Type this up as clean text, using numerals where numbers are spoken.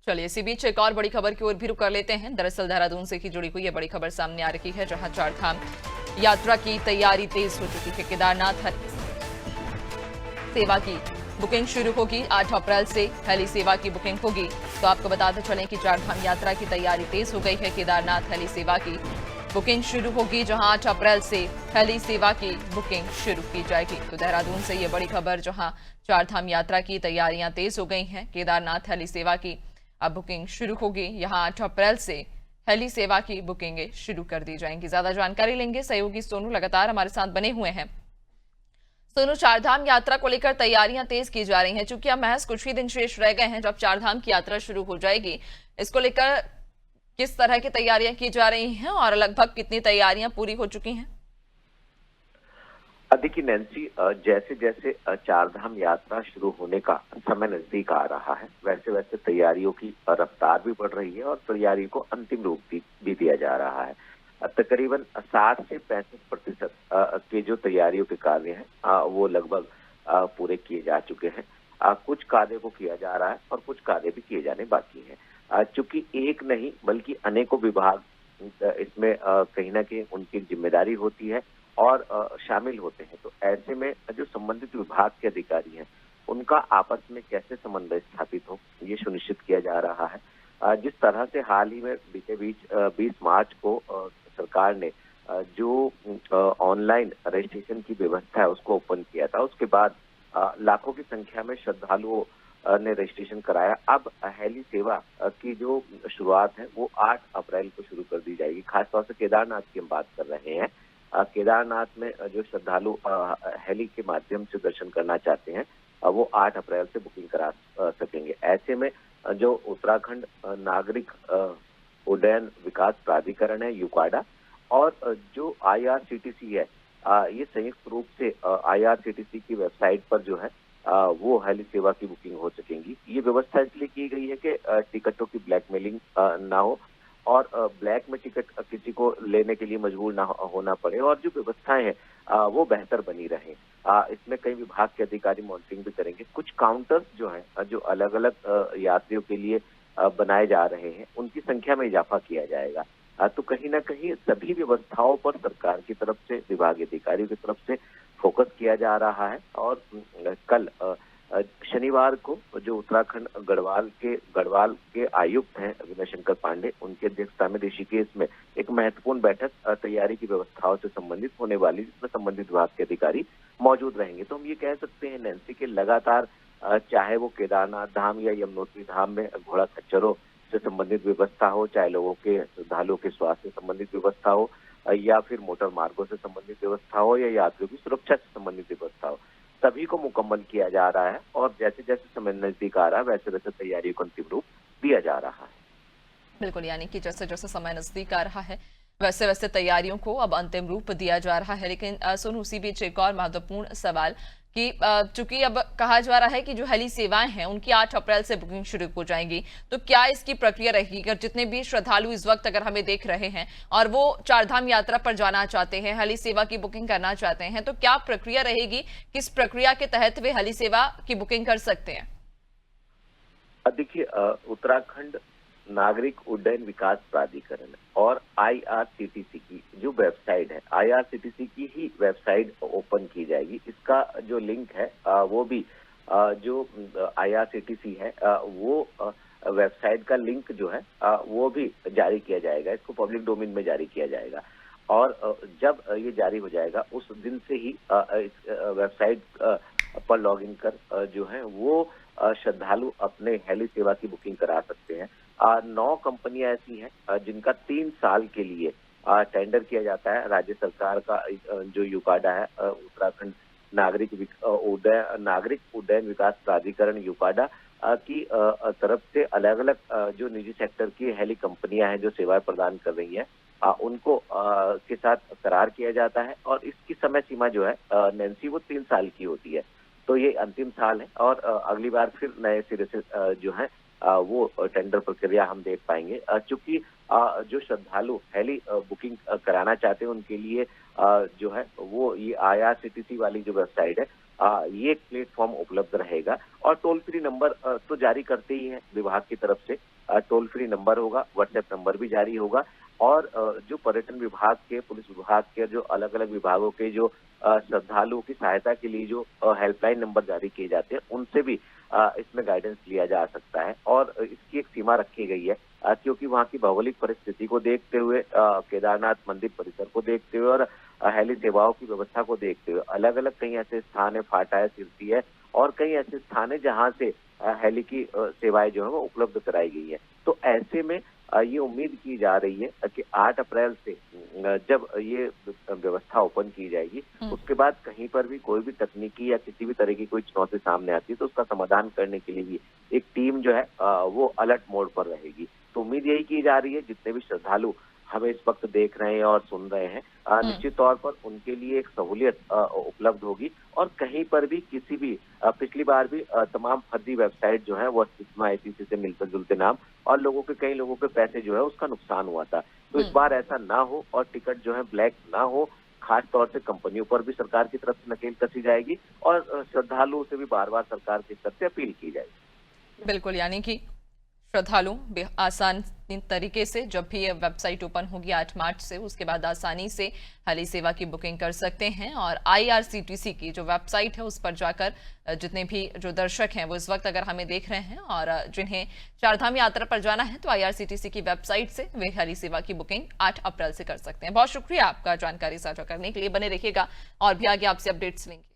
चलिए इसी बीच एक और बड़ी खबर की ओर भी रुख कर लेते हैं। दरअसल देहरादून से ही जुड़ी हुई ये बड़ी खबर सामने आ रही है, जहां चारधाम यात्रा की तैयारी तेज हो चुकी है। केदारनाथ सेवा की बुकिंग शुरू होगी। 8 अप्रैल से हेली सेवा की बुकिंग होगी। तो आपको बताते चलें कि चारधाम यात्रा की तैयारी तेज हो गई है। केदारनाथ हेली सेवा की बुकिंग शुरू होगी, जहां 8 अप्रैल से हेली सेवा की बुकिंग शुरू की जाएगी। तो देहरादून से ये बड़ी खबर, जहां चारधाम यात्रा की तैयारियां तेज हो गई हैं। केदारनाथ हेली सेवा की अब बुकिंग शुरू होगी। यहां 8 अप्रैल से हेली सेवा की बुकिंगें शुरू कर दी जाएंगी। ज्यादा जानकारी लेंगे सहयोगी सोनू, लगातार हमारे साथ बने हुए हैं। सोनू, चारधाम यात्रा को लेकर तैयारियां तेज की जा रही हैं, चूंकि अब महज कुछ ही दिन शेष रह गए हैं जब चारधाम की यात्रा शुरू हो जाएगी। इसको लेकर किस तरह की तैयारियां की जा रही हैं और लगभग कितनी तैयारियां पूरी हो चुकी हैं? देखिए नैन्सी, जैसे जैसे चारधाम यात्रा शुरू होने का समय नजदीक आ रहा है, वैसे वैसे तैयारियों की रफ्तार भी बढ़ रही है और तैयारी को अंतिम रूप भी दिया जा रहा है। तकरीबन 60 से 65% के जो तैयारियों के कार्य हैं वो लगभग पूरे किए जा चुके हैं। कुछ कार्य को किया जा रहा है और कुछ कार्य भी किए जाने बाकी हैं। चूंकि एक नहीं बल्कि अनेकों विभाग इसमें कहीं ना कहीं उनकी जिम्मेदारी होती है और शामिल होते हैं। तो ऐसे में जो संबंधित विभाग के अधिकारी हैं उनका आपस में कैसे समन्वय स्थापित हो, ये सुनिश्चित किया जा रहा है। जिस तरह से हाल ही में बीते बीच 20 मार्च को सरकार ने जो ऑनलाइन रजिस्ट्रेशन की व्यवस्था है उसको ओपन किया था, उसके बाद लाखों की संख्या में श्रद्धालुओं ने रजिस्ट्रेशन कराया। अब हेली सेवा की जो शुरुआत है वो 8 अप्रैल को शुरू कर दी जाएगी। खासतौर से केदारनाथ की हम बात कर रहे हैं। केदारनाथ में जो श्रद्धालु हेली के माध्यम से दर्शन करना चाहते हैं वो 8 अप्रैल से बुकिंग करा सकेंगे। ऐसे में जो उत्तराखंड नागरिक उड्डयन विकास प्राधिकरण है यूकाडा और जो आईआरसीटीसी है, ये संयुक्त रूप से आईआरसीटीसी की वेबसाइट पर जो है वो हेली सेवा की बुकिंग हो सकेंगी। ये व्यवस्था इसलिए की गई है कि टिकटों की ब्लैकमेलिंग ना हो और ब्लैक में टिकट किसी को लेने के लिए मजबूर ना होना पड़े और जो व्यवस्थाएं हैं वो बेहतर बनी रहे। इसमें कई विभाग के अधिकारी मॉनिटरिंग भी करेंगे। कुछ काउंटर्स जो हैं जो अलग अलग यात्रियों के लिए बनाए जा रहे हैं, उनकी संख्या में इजाफा किया जाएगा। तो कहीं ना कहीं सभी व्यवस्थाओं पर सरकार की तरफ से, विभागीय अधिकारियों की तरफ से फोकस किया जा रहा है। और कल शनिवार को जो उत्तराखंड गढ़वाल के आयुक्त हैं विनय शंकर पांडे, उनकी अध्यक्षता में ऋषिकेश में एक महत्वपूर्ण बैठक तैयारी की व्यवस्थाओं से संबंधित होने वाली, जिसमें संबंधित विभाग के अधिकारी मौजूद रहेंगे। तो हम ये कह सकते हैं नैन्सी के लगातार चाहे वो केदारनाथ धाम या यमुनोत्री धाम में घोड़ा खच्चरों से संबंधित व्यवस्था हो, चाहे लोगों के श्रद्धालुओं के स्वास्थ्य से संबंधित व्यवस्था हो या फिर मोटर मार्गों से संबंधित व्यवस्था हो या यात्रियों की सुरक्षा से संबंधित व्यवस्था हो, सभी को मुकम्मल किया जा रहा है। और जैसे जैसे समय नजदीक आ रहा है वैसे वैसे तैयारियों को अंतिम रूप दिया जा रहा है। बिल्कुल, यानी कि जैसे जैसे समय नजदीक आ रहा है वैसे वैसे तैयारियों को अब अंतिम रूप दिया जा रहा है। लेकिन सोनू, उसी बीच एक और महत्वपूर्ण सवाल कि चूंकि अब कहा जा रहा है कि जो हेली सेवाएं हैं उनकी 8 अप्रैल से बुकिंग शुरू हो जाएंगी, तो क्या इसकी प्रक्रिया रहेगी? अगर जितने भी श्रद्धालु इस वक्त अगर हमें देख रहे हैं और वो चारधाम यात्रा पर जाना चाहते हैं, हेली सेवा की बुकिंग करना चाहते हैं, तो क्या प्रक्रिया रहेगी? किस प्रक्रिया के तहत वे हेली सेवा की बुकिंग कर सकते हैं? देखिए, उत्तराखंड नागरिक उड्डयन विकास प्राधिकरण और आईआरसीटीसी की जो वेबसाइट है, आईआरसीटीसी की ही वेबसाइट ओपन की जाएगी। इसका जो लिंक है वो भी जो आईआरसीटीसी है वो वेबसाइट का लिंक जो है वो भी जारी किया जाएगा। इसको पब्लिक डोमेन में जारी किया जाएगा और जब ये जारी हो जाएगा उस दिन से ही इस वेबसाइट पर लॉगिन कर जो है वो श्रद्धालु अपने हेली सेवा की बुकिंग करा सकते हैं। 9 कंपनियां ऐसी हैं जिनका 3 साल के लिए टेंडर किया जाता है। राज्य सरकार का जो यूकाडा है, उत्तराखंड नागरिक उड्डयन विकास प्राधिकरण यूकाडा की तरफ से अलग अलग जो निजी सेक्टर की हेली कंपनियां हैं जो सेवाएं प्रदान कर रही हैं उनको के साथ करार किया जाता है और इसकी समय सीमा जो है नैन्सी वो 3 साल की होती है। तो ये अंतिम साल है और अगली बार फिर नए सिरे से जो है वो टेंडर प्रक्रिया हम देख पाएंगे। चूंकि जो श्रद्धालु हेली बुकिंग कराना चाहते हैं उनके लिए जो है वो ये आईआरसीटीसी वाली जो वेबसाइट है ये एक प्लेटफॉर्म उपलब्ध रहेगा। और टोल फ्री नंबर तो जारी करते ही हैं विभाग की तरफ से, टोल फ्री नंबर होगा, व्हाट्सएप नंबर भी जारी होगा। और जो पर्यटन विभाग के, पुलिस विभाग के, जो अलग अलग विभागों के जो श्रद्धालुओं की सहायता के लिए जो हेल्पलाइन नंबर जारी किए जाते हैं, उनसे भी इसमें गाइडेंस लिया जा सकता है। और इसकी एक सीमा रखी गई है, क्योंकि वहाँ की भौगोलिक परिस्थिति को देखते हुए, केदारनाथ मंदिर परिसर को देखते हुए और हेली सेवाओं की व्यवस्था को देखते हुए अलग अलग कई ऐसे स्थान है, फाटा है, सिरसी है और कई ऐसे स्थान है जहाँ से हेली की सेवाएं जो है वो उपलब्ध कराई गई है। तो ऐसे में ये उम्मीद की जा रही है कि 8 अप्रैल से जब ये व्यवस्था ओपन की जाएगी, उसके बाद कहीं पर भी कोई भी तकनीकी या किसी भी तरह की कोई चुनौती सामने आती है तो उसका समाधान करने के लिए भी एक टीम जो है वो अलर्ट मोड पर रहेगी। तो उम्मीद यही की जा रही है, जितने भी श्रद्धालु हमें इस वक्त देख रहे हैं और सुन रहे हैं, निश्चित तौर पर उनके लिए एक सहूलियत उपलब्ध होगी। और कहीं पर भी किसी भी पिछली बार भी तमाम फर्जी वेबसाइट जो है वो सिस्मा ICC से मिलते जुलते नाम और कई लोगों के पैसे जो है उसका नुकसान हुआ था। तो इस बार ऐसा ना हो और टिकट जो है ब्लैक ना हो। खास तौर से कंपनियों पर भी सरकार की तरफ से नकेल कसी जाएगी और श्रद्धालुओं से भी बार बार सरकार की तरफ से अपील की जाएगी। बिल्कुल, यानी कि श्रद्धालु आसान तरीके से जब भी ये वेबसाइट ओपन होगी 8 मार्च से, उसके बाद आसानी से हेली सेवा की बुकिंग कर सकते हैं। और IRCTC की जो वेबसाइट है उस पर जाकर जितने भी जो दर्शक हैं वो इस वक्त अगर हमें देख रहे हैं और जिन्हें चारधाम यात्रा पर जाना है तो IRCTC की वेबसाइट से वे हेली सेवा की बुकिंग 8 अप्रैल से कर सकते हैं। बहुत शुक्रिया आपका जानकारी साझा करने के लिए। बने रहिएगा और भी आगे आपसे अपडेट्स लेंगे।